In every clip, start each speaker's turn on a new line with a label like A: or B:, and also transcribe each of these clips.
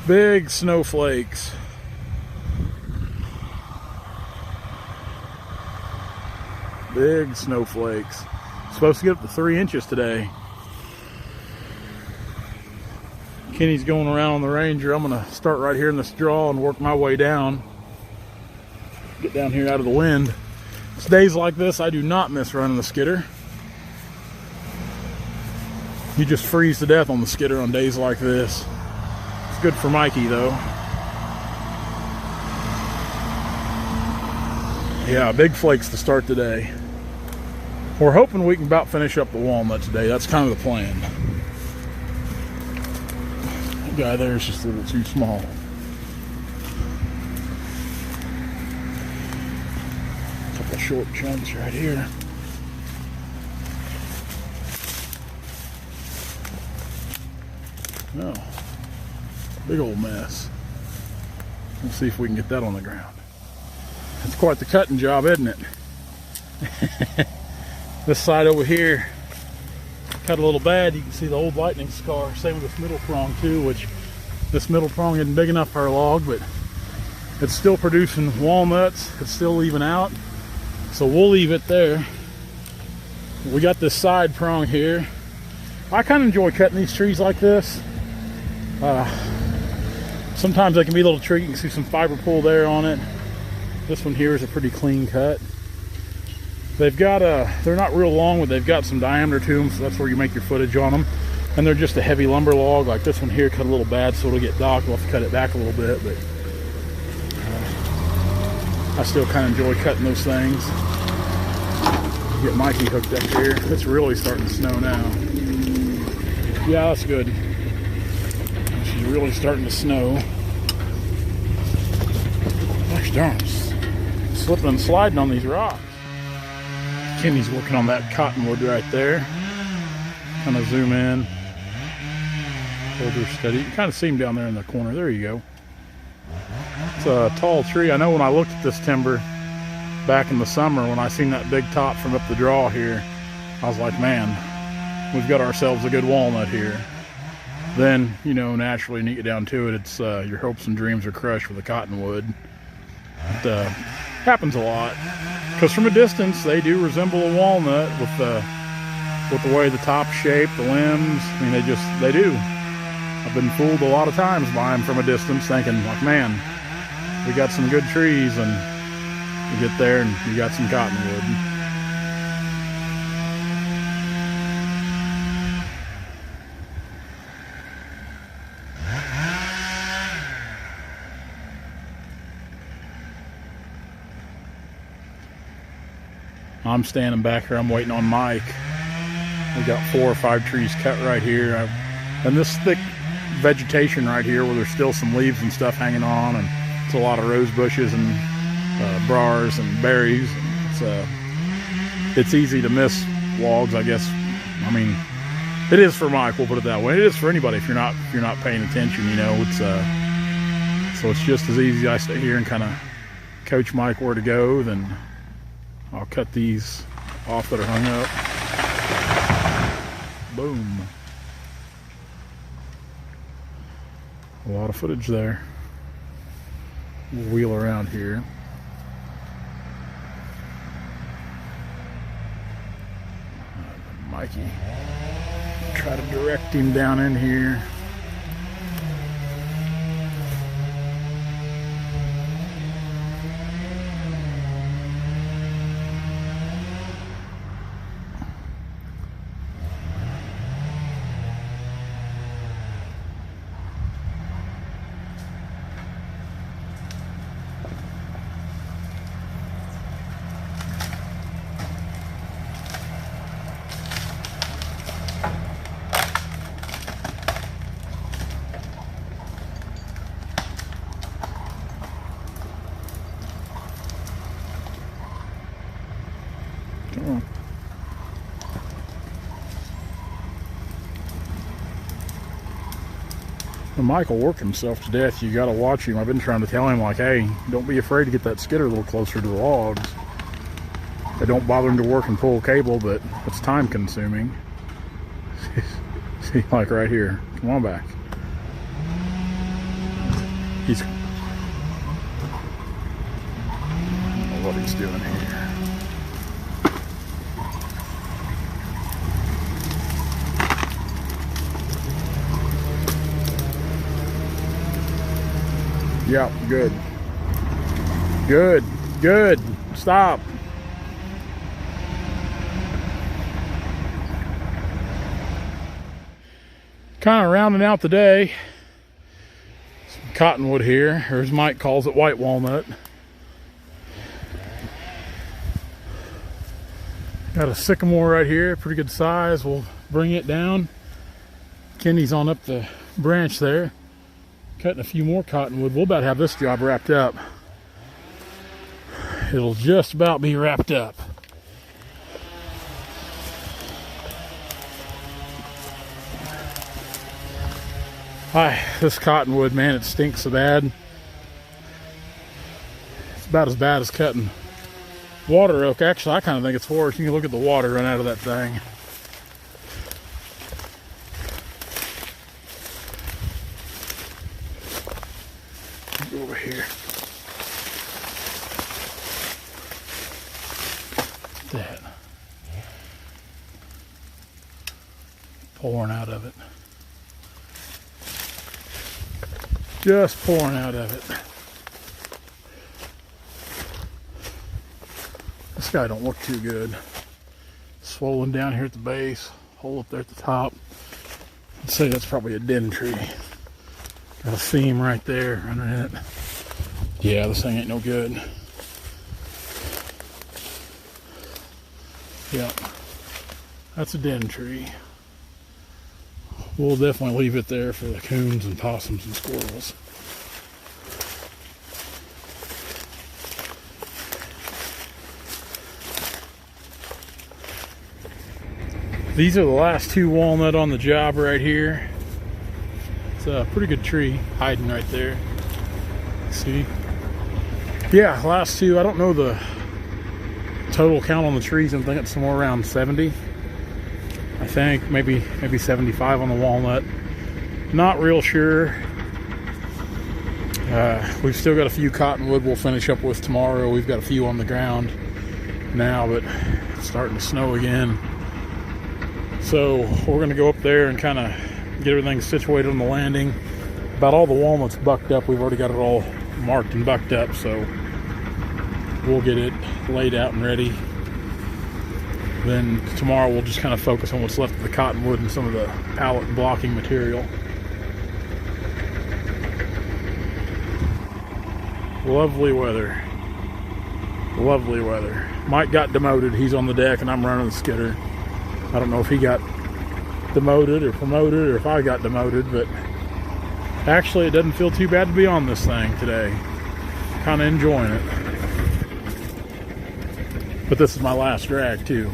A: Big snowflakes. Big snowflakes. Supposed to get up to 3 inches today. Kenny's going around on the Ranger. I'm gonna start right here in this draw and work my way down. Get down here out of the wind. It's days like this I do not miss running the skidder. You just freeze to death on the skidder on days like this. It's good for Mikey though. Yeah, big flakes to start today. We're hoping we can about finish up the walnut today. That's kind of the plan. That guy there is just a little too small. A couple short chunks right here. Oh, big old mess. Let's see if we can get that on the ground. It's quite the cutting job, isn't it? This side over here cut a little bad. You can see the old lightning scar. Same with this middle prong too, which this middle prong isn't big enough for our log, but it's still producing walnuts. It's still leaving out, so we'll leave it there. We got this side prong here. I kind of enjoy cutting these trees like this. Sometimes they can be a little tricky. You can see some fiber pull there on it. This one here is a pretty clean cut. They've got they're not real long, but they've got some diameter to them, so that's where you make your footage on them. And they're just a heavy lumber log. Like this one here cut a little bad, so it'll get docked. We'll have to cut it back a little bit, but I still kind of enjoy cutting those things. Get Mikey hooked up here. It's really starting to snow now. Yeah, that's good. She's really starting to snow. Gosh darn, slipping and sliding on these rocks. Kenny's working on that cottonwood right there. Kind of zoom in. Hold her steady. You can kind of see him down there in the corner. There you go. It's a tall tree. I know when I looked at this timber back in the summer, when I seen that big top from up the draw here, I was like, man, we've got ourselves a good walnut here. Then, you know, naturally when you get down to it, it's your hopes and dreams are crushed with the cottonwood. It happens a lot. Because from a distance, they do resemble a walnut with the way the top shape, the limbs. I mean, they do. I've been fooled a lot of times by them from a distance, thinking like, man, we got some good trees, and you get there and you got some cottonwood. I'm standing back here. I'm waiting on Mike. We got 4 or 5 trees cut right here. And this thick vegetation right here where there's still some leaves and stuff hanging on, and it's a lot of rose bushes and briars and berries. It's easy to miss logs, I guess. I mean, it is for Mike, we'll put it that way. It is for anybody if you're not paying attention, you know. It's so it's just as easy I stay here and kind of coach Mike where to go, then I'll cut these off that are hung up. Boom. A lot of footage there. We'll wheel around here. Mikey, try to direct him down in here. Mike will work himself to death. You got to watch him. I've been trying to tell him, like, hey, don't be afraid to get that skidder a little closer to the logs. They don't bother him to work and pull cable, but it's time consuming. See, like right here. Come on back. He's, I don't know what he's doing here. Yep, good. Good, good. Stop. Kind of rounding out the day. Some cottonwood here, or as Mike calls it, white walnut. Got a sycamore right here, pretty good size. We'll bring it down. Kenny's on up the branch there, cutting a few more cottonwood. We'll about have this job wrapped up. It'll just about be wrapped up. Hi, this cottonwood, man, it stinks so bad. It's about as bad as cutting water oak. Actually, I kind of think it's worse. You can look at the water run out of that thing. Go over here. That. Pouring out of it. Just pouring out of it. This guy don't look too good. Swollen down here at the base, hole up there at the top. I'd say that's probably a den tree. Got a seam right there running in it. Yeah, this thing ain't no good. Yep, that's a den tree. We'll definitely leave it there for the coons and possums and squirrels. These are the last two walnut on the job right here. It's a pretty good tree hiding right there. See? Yeah, last two. I don't know the total count on the trees. I'm thinking it's somewhere around 70. I think maybe 75 on the walnut. Not real sure. We've still got a few cottonwood we'll finish up with tomorrow. We've got a few on the ground now, but it's starting to snow again. So we're going to go up there and kind of get everything situated on the landing. About all the walnuts bucked up. We've already got it all marked and bucked up, so we'll get it laid out and ready. Then tomorrow we'll just kind of focus on what's left of the cottonwood and some of the pallet blocking material. Lovely weather. Lovely weather. Mike got demoted. He's on the deck and I'm running the skidder. I don't know if he got demoted or promoted or if I got demoted, but actually it doesn't feel too bad to be on this thing today. Kind of enjoying it. But this is my last drag too.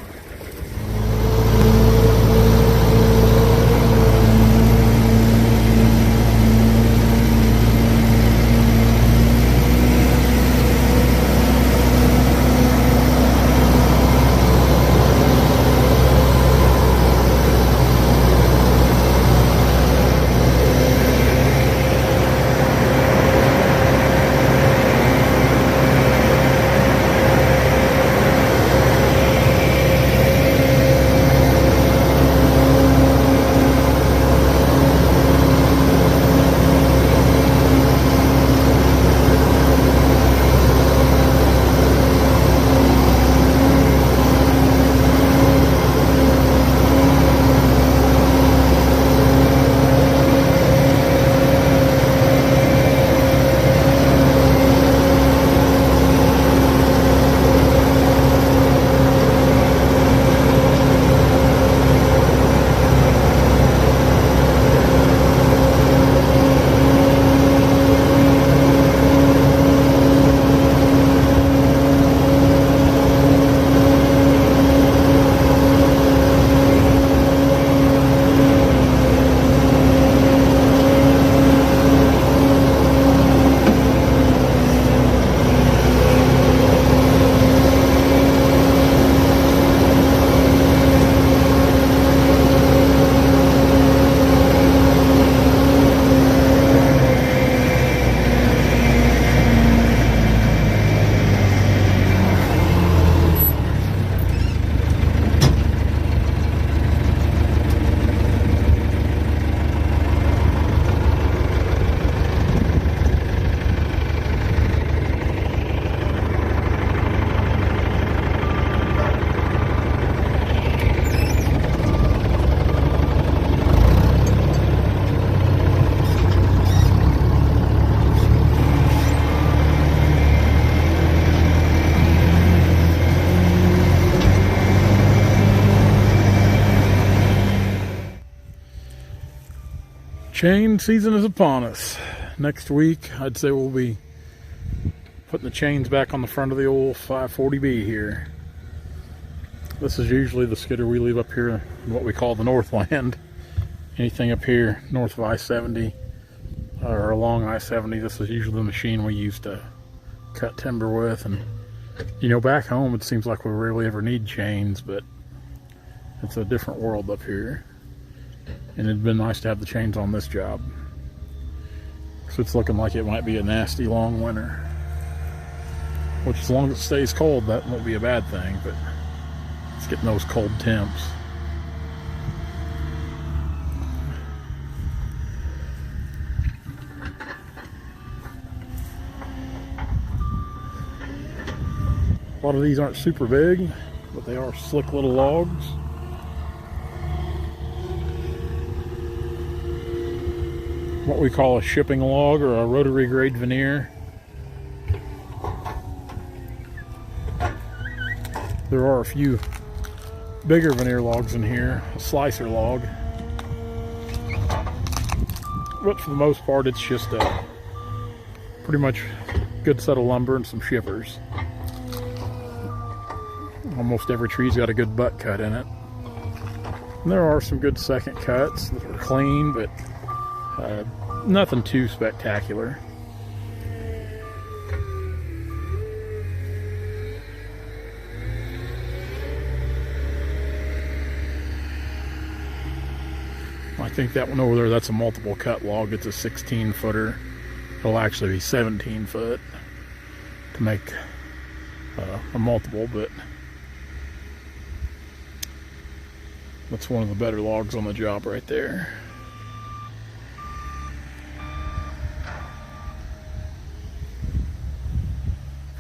A: Chain season is upon us. Next week, I'd say we'll be putting the chains back on the front of the old 540B here. This is usually the skidder we leave up here in what we call the Northland. Anything up here north of I-70 or along I-70, this is usually the machine we used to cut timber with. And you know, back home it seems like we rarely ever need chains, but it's a different world up here. And it'd been nice to have the chains on this job. So it's looking like it might be a nasty long winter. Which, as long as it stays cold, that won't be a bad thing, but it's getting those cold temps. A lot of these aren't super big, but they are slick little logs. What we call a shipping log or a rotary grade veneer. There are a few bigger veneer logs in here, a slicer log. But for the most part, it's just a pretty much good set of lumber and some shivers. Almost every tree's got a good butt cut in it. And there are some good second cuts that are clean, but nothing too spectacular. I think that one over there, that's a multiple cut log. It's a 16 footer. It'll actually be 17 foot to make a multiple, but that's one of the better logs on the job right there.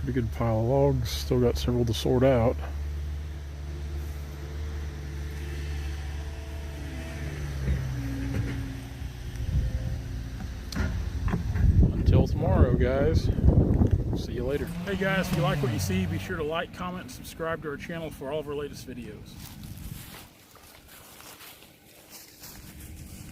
A: Pretty good pile of logs. Still got several to sort out. Until tomorrow, guys. See you later. Hey guys, if you like what you see, be sure to like, comment, and subscribe to our channel for all of our latest videos.